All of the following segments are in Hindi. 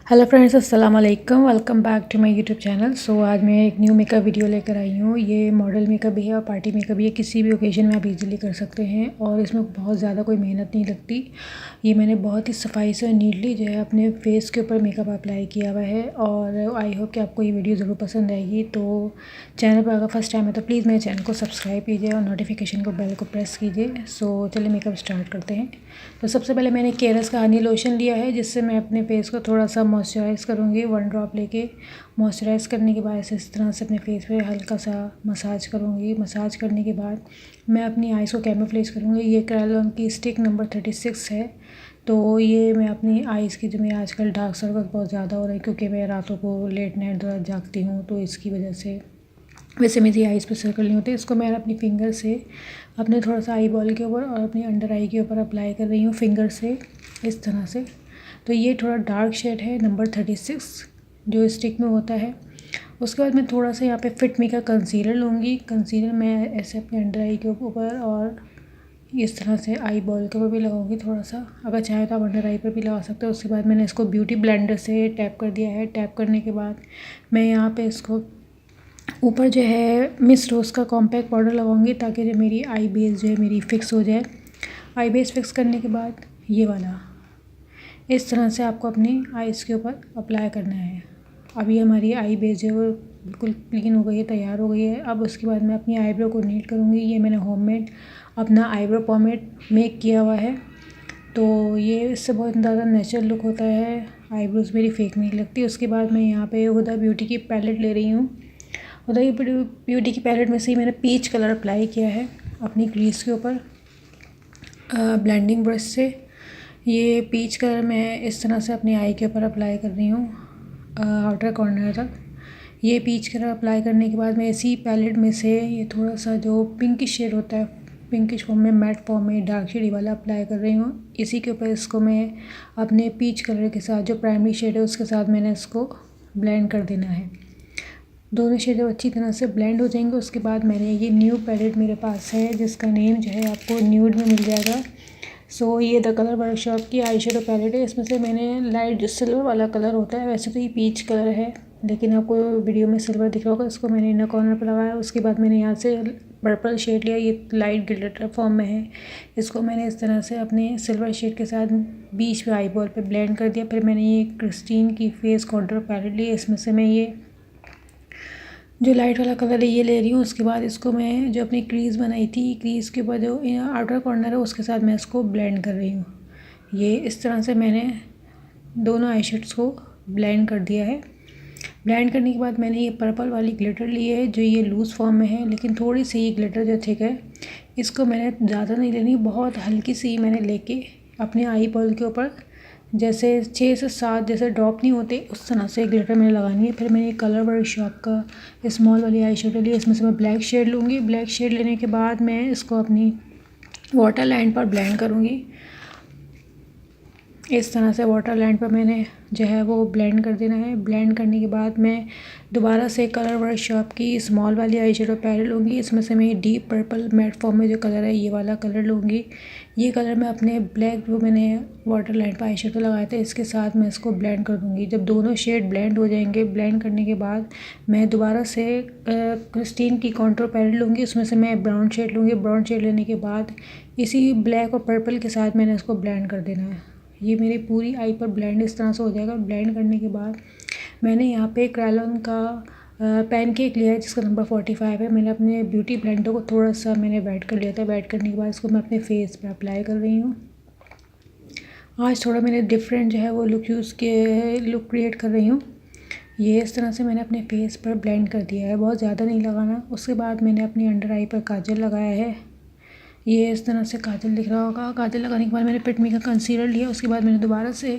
हेलो फ्रेंड्स, अस्सलाम वालेकुम। Welcome back to my YouTube channel. आज मैं एक न्यू मेकअप वीडियो लेकर आई हूँ। ये मॉडल मेकअप भी है और पार्टी मेकअप भी है। किसी भी ओकेजन में आप इजीली कर सकते हैं और इसमें बहुत ज़्यादा कोई मेहनत नहीं लगती। ये मैंने बहुत ही सफाई से नीटली जो है अपने फेस के ऊपर मेकअप अप्लाई किया हुआ है और आई होप कि आपको ये वीडियो ज़रूर पसंद आएगी। तो चैनल पर अगर फर्स्ट टाइम है तो प्लीज़ मेरे चैनल को सब्सक्राइब कीजिए और नोटिफिकेशन को बेल को प्रेस कीजिए। चलिए मेकअप स्टार्ट करते हैं। तो सबसे पहले मैंने केयरस का हनी लोशन लिया है, जिससे मैं अपने फेस को थोड़ा सा मॉइस्चराइज़ करूँगी। 1 ड्रॉप लेके मॉइस्चराइज़ करने के बाद इस तरह से अपने फेस पे हल्का सा मसाज करूँगी। मसाज करने के बाद मैं अपनी आइज़ को कैमोफ्लेज करूँगी। ये क्रेलॉन की स्टिक नंबर 36 है। तो ये मैं अपनी आइज़ की, जो मेरे आजकल डार्क सर्कल बहुत ज़्यादा हो रहे हैं क्योंकि मैं रातों को लेट नाइट जागती हूँ, तो इसकी वजह से वैसे मेरी आइज़ पे सर्कल नहीं होते। इसको मैं अपनी फिंगर से अपने थोड़ा सा आई बॉल के ऊपर और अपनी अंडर आई के ऊपर अप्लाई कर रही हूँ फिंगर से, इस तरह से। तो ये थोड़ा डार्क शेड है, नंबर 36 जो स्टिक में होता है। उसके बाद मैं थोड़ा सा यहाँ पे फिट मी का कंसीलर लूँगी। कंसीलर मैं ऐसे अपने अंडर आई के ऊपर और इस तरह से आई बॉल के ऊपर भी लगाऊंगी थोड़ा सा। अगर चाहे तो आप अंडर आई पर भी लगा सकते हो। उसके बाद मैंने इसको ब्यूटी ब्लेंडर से टैप कर दिया है। टैप करने के बाद मैं यहाँ पे इसको ऊपर जो है मिस रोज़ का कॉम्पैक्ट पाउडर लगाऊंगी, ताकि जो मेरी आई बेस जो है मेरी फ़िक्स हो जाए। आई बेस फिक्स करने के बाद ये वाला इस तरह से आपको अपनी आइज़ के ऊपर अप्लाई करना है। अब ये हमारी आई बेस जो है वो बिल्कुल क्लीन हो गई है, तैयार हो गई है। अब उसके बाद मैं अपनी आईब्रो को नीट करूँगी। ये मैंने होममेड अपना आईब्रो पॉमेड मेक किया हुआ है, तो ये इससे बहुत ज़्यादा नेचुरल लुक होता है। आईब्रोज मेरी फेक नहीं लगती। उसके बाद मैं यहाँ पे हुदा ब्यूटी की पैलेट ले रही हूँ। हुदा ब्यूटी की पैलेट में से ही मैंने पीच कलर अप्लाई किया है अपनी क्रीज के ऊपर ब्लेंडिंग ब्रश से। ये पीच कलर मैं इस तरह से अपनी आई के ऊपर अप्लाई कर रही हूँ आउटर कॉर्नर तक। ये पीच कलर अप्लाई करने के बाद मैं इसी पैलेट में से ये थोड़ा सा जो पिंकिश शेड होता है, पिंकिश फॉर्म में, मैट फॉर्म में, डार्क शेड वाला अप्लाई कर रही हूँ। इसी के ऊपर इसको मैं अपने पीच कलर के साथ, जो प्राइमरी शेड है उसके साथ मैंने इसको ब्लेंड कर देना है। दोनों शेड अच्छी तरह से ब्लेंड हो जाएंगे। उसके बाद मैंने ये न्यू पैलेट मेरे पास है, जिसका नेम जो है आपको न्यूड में मिल जाएगा। ये द कलर वर्कशॉप की आई शेडो पैलेट है। इसमें से मैंने लाइट जो सिल्वर वाला कलर होता है, वैसे तो ये पीच कलर है लेकिन आपको वीडियो में सिल्वर दिख रहा होगा, इसको मैंने इनर कॉर्नर पर लगाया। उसके बाद मैंने यहाँ से पर्पल शेड लिया, ये लाइट ग्लिटर फॉर्म में है। इसको मैंने इस तरह से अपने सिल्वर शेड के साथ बीच में आई बॉल पे ब्लेंड कर दिया। फिर मैंने ये क्रिस्टीन की फेस कॉन्टूर पैलेट ली। इसमें से मैं ये जो लाइट वाला कलर है ये ले रही हूँ। उसके बाद इसको मैं जो अपनी क्रीज़ बनाई थी, क्रीज़ के ऊपर जो आउटर कॉर्नर है उसके साथ मैं इसको ब्लेंड कर रही हूँ। ये इस तरह से मैंने दोनों आई शेड्स को ब्लेंड कर दिया है। ब्लेंड करने के बाद मैंने ये पर्पल वाली ग्लिटर ली है, जो ये लूज़ फॉर्म में है, लेकिन थोड़ी सी ये ग्लिटर जो थिक है, इसको मैंने ज़्यादा नहीं लेनी, बहुत हल्की सी मैंने लेके अपने आई बॉल के ऊपर जैसे 6 से 7 जैसे ड्रॉप नहीं होते उस तरह से ग्लिटर मैंने लगानी है। फिर मैंने कलर वर्कशॉप का स्मॉल वाली आई शेडो ली। इसमें से मैं ब्लैक शेड लूँगी। ब्लैक शेड लेने के बाद मैं इसको अपनी वाटर लाइन पर ब्लेंड करूँगी। इस तरह से वाटर लाइन पर मैंने जो है वो ब्लेंड कर देना है। ब्लेंड करने के बाद मैं दोबारा से कलर वर्कशॉप की स्मॉल वाली आई शेडो पैलेट लूँगी। इसमें से मैं डीप पर्पल मैट फॉर्म में जो कलर है ये वाला कलर लूँगी। ये कलर मैं अपने ब्लैक जो मैंने वाटर लाइन पर आई शेडो लगाया था इसके साथ मैं इसको ब्लेंड कर दूँगी। जब दोनों शेड ब्लेंड हो जाएंगे, ब्लेंड करने के बाद मैं दोबारा से क्रिस्टीन की कॉन्टूर पैलेट लूँगी। उसमें से मैं ब्राउन शेड लूँगी। ब्राउन शेड लेने के बाद इसी ब्लैक और पर्पल के साथ मैंने इसको ब्लेंड कर देना है। ये मेरी पूरी आई पर ब्लेंड इस तरह से हो जाएगा। ब्लेंड करने के बाद मैंने यहाँ पे क्रेलॉन का पैनकेक लिया है, जिसका नंबर 45 है। मैंने अपने ब्यूटी ब्लेंडर को थोड़ा सा मैंने वेट कर लिया था। वेट करने के बाद इसको मैं अपने फेस पे अप्लाई कर रही हूँ। आज थोड़ा मैंने डिफरेंट जो है वो लुक क्रिएट कर रही हूँ। ये इस तरह से मैंने अपने फेस पर ब्लेंड कर दिया है, बहुत ज़्यादा नहीं लगाना। उसके बाद मैंने अपनी अंडर आई पर काजल लगाया है। ये इस तरह से काजल दिख रहा होगा। काजल लगाने के बाद मैंने फिट मी का कंसीलर लिया। उसके बाद मैंने दोबारा से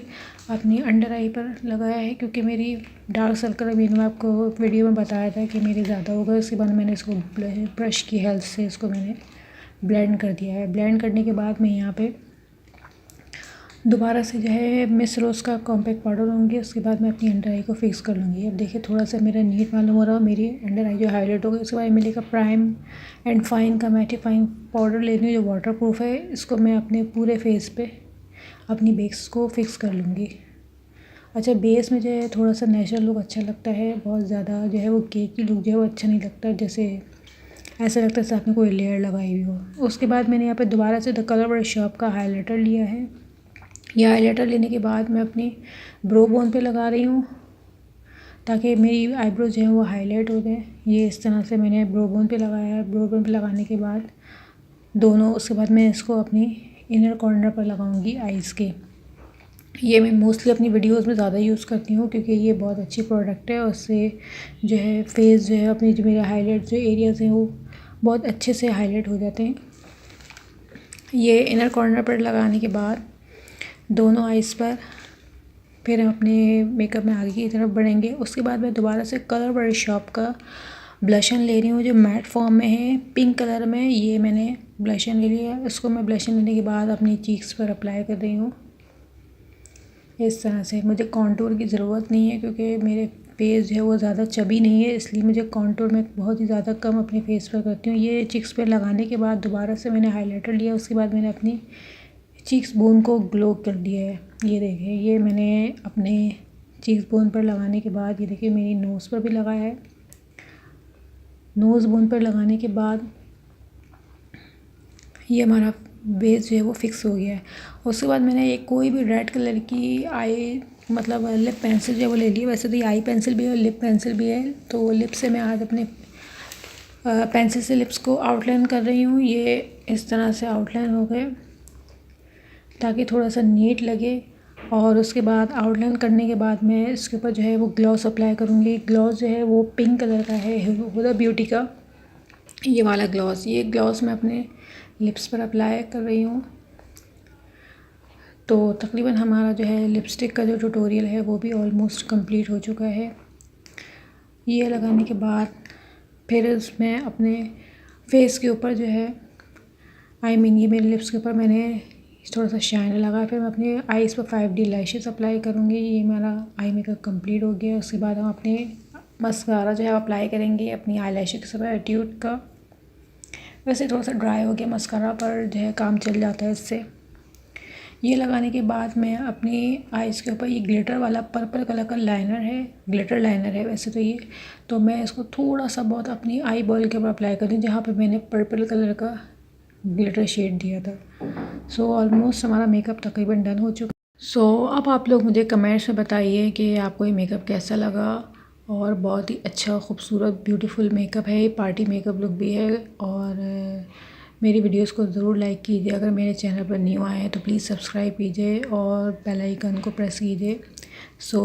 अपनी अंडर आई पर लगाया है, क्योंकि मेरी डार्क सर्कल मैंने आपको वीडियो में बताया था कि मेरी ज़्यादा हो गए। उसके बाद मैंने इसको ब्रश की हेल्प से इसको मैंने ब्लेंड कर दिया है। ब्लेंड करने के बाद मैं यहाँ पे दोबारा से जो है मिस रोज़ का कॉम्पैक्ट पाउडर लूँगी। उसके बाद मैं अपनी अंडर आई को फिक्स कर लूँगी। अब देखिए थोड़ा सा मेरा नीट मालूम हो रहा है, मेरी अंडर आई जो हाईलाइट हो गई। उसके बाद मिलेगा प्राइम एंड फाइन का मैटिफाइंग पाउडर लेनी हूँ, जो वाटर प्रूफ है। इसको मैं अपने पूरे फेस पे अपनी बेस को फिक्स कर लूँगी। अच्छा बेस में जो है थोड़ा सा नेचुरल लुक अच्छा लगता है, बहुत ज़्यादा जो है वो केकी लुक जो है वो अच्छा नहीं लगता, जैसे ऐसा लगता है जैसे आपने कोई लेयर लगाई हुई हो। उसके बाद मैंने यहाँ पे दोबारा से द कलर वर्क शॉप का हाइलाइटर लिया है। यह हाइलाइटर लेने के बाद मैं अपनी ब्रो बोन पे लगा रही हूँ ताकि मेरी आईब्रोज जो है वो हाईलाइट हो जाए। ये इस तरह से मैंने ब्रो बोन पे लगाया है। ब्रो बोन पे लगाने के बाद दोनों, उसके बाद मैं इसको अपनी इनर कॉर्नर पर लगाऊंगी आईज़ के। ये मैं मोस्टली अपनी वीडियोस में ज़्यादा यूज़ करती हूँ क्योंकि ये बहुत अच्छी प्रोडक्ट है और उससे जो है फेस जो है अपनी जो मेरे हाईलाइट जो एरियाज़ हैं वो बहुत अच्छे से हाईलाइट हो जाते हैं। ये इनर कॉर्नर पर लगाने के बाद दोनों आईज़ पर फिर हम अपने मेकअप में आगे की तरफ बढ़ेंगे। उसके बाद मैं दोबारा से कलर वर्क शॉप का ब्लशन ले रही हूँ जो मैट फॉर्म में है, पिंक कलर में। ये मैंने ब्लशन ले लिया है। इसको मैं ब्लशन लेने के बाद अपनी चीक्स पर अप्लाई कर रही हूँ इस तरह से। मुझे कॉन्टूर की ज़रूरत नहीं है क्योंकि मेरे फेस जो है वो ज़्यादा चबी नहीं है, इसलिए मुझे कॉन्टूर में बहुत ही ज़्यादा कम अपने फेस पर करती हूँ। ये चिक्स पर लगाने के बाद दोबारा से मैंने हाइलाइटर लिया। उसके बाद मैंने अपनी चीक्स बोन को ग्लो कर दिया है। ये देखिए, ये मैंने अपने चीक्स बोन पर लगाने के बाद ये देखिए मेरी नोज़ पर भी लगाया है। नोज़ बोन पर लगाने के बाद ये हमारा बेस जो है वो फिक्स हो गया है। उसके बाद मैंने एक कोई भी रेड कलर की आई मतलब लिप पेंसिल जो है वो ले ली। वैसे तो ये आई पेंसिल भी है और लिप पेंसिल भी है, तो लिप से मैं आज अपने पेंसिल से लिप्स को आउटलाइन कर रही हूँ। ये इस तरह से आउटलाइन हो गए ताकि थोड़ा सा नीट लगे। और उसके बाद आउटलाइन करने के बाद मैं इसके ऊपर जो है वो ग्लॉस अप्लाई करूँगी। ग्लॉस जो है वो पिंक कलर का है, हुदा ब्यूटी का ये वाला ग्लॉस। ये ग्लॉस मैं अपने लिप्स पर अप्लाई कर रही हूँ। तो तकरीबन हमारा जो है लिपस्टिक का जो ट्यूटोरियल है वो भी ऑलमोस्ट कंप्लीट हो चुका है। ये लगाने के बाद फिर इसमें अपने फेस के ऊपर जो है ये मेरे लिप्स के ऊपर मैंने थोड़ा सा शाइन लगा। फिर मैं अपने आईज़ पर 5D लैशेस अप्लाई करूँगी। ये मेरा आई मेकअप कंप्लीट हो गया। उसके बाद हम अपने मस्कारा जो है अप्लाई करेंगे अपनी आई लैशेस के सब एटीट्यूड का। वैसे थोड़ा सा ड्राई हो गया मस्कारा, पर जो है काम चल जाता है इससे। ये लगाने के बाद मैं अपनी आईज़ के ऊपर ये ग्लिटर वाला पर्पल कलर का लाइनर है, ग्लिटर लाइनर है वैसे तो ये, तो मैं इसको थोड़ा सा बहुत अपनी आई बॉल के ऊपर अप्लाई कर दूँ जहाँ पे मैंने पर्पल कलर का ग्लिटर शेड दिया था। सो ऑलमोस्ट हमारा मेकअप तकरीबन डन हो चुका। सो अब आप लोग मुझे कमेंट्स में बताइए कि आपको ये मेकअप कैसा लगा। और बहुत ही अच्छा खूबसूरत ब्यूटीफुल मेकअप है, ये पार्टी मेकअप लुक भी है। और मेरी वीडियोस को ज़रूर लाइक कीजिए। अगर मेरे चैनल पर न्यू आए हैं तो प्लीज़ सब्सक्राइब कीजिए और बेल आइकन को प्रेस कीजिए। सो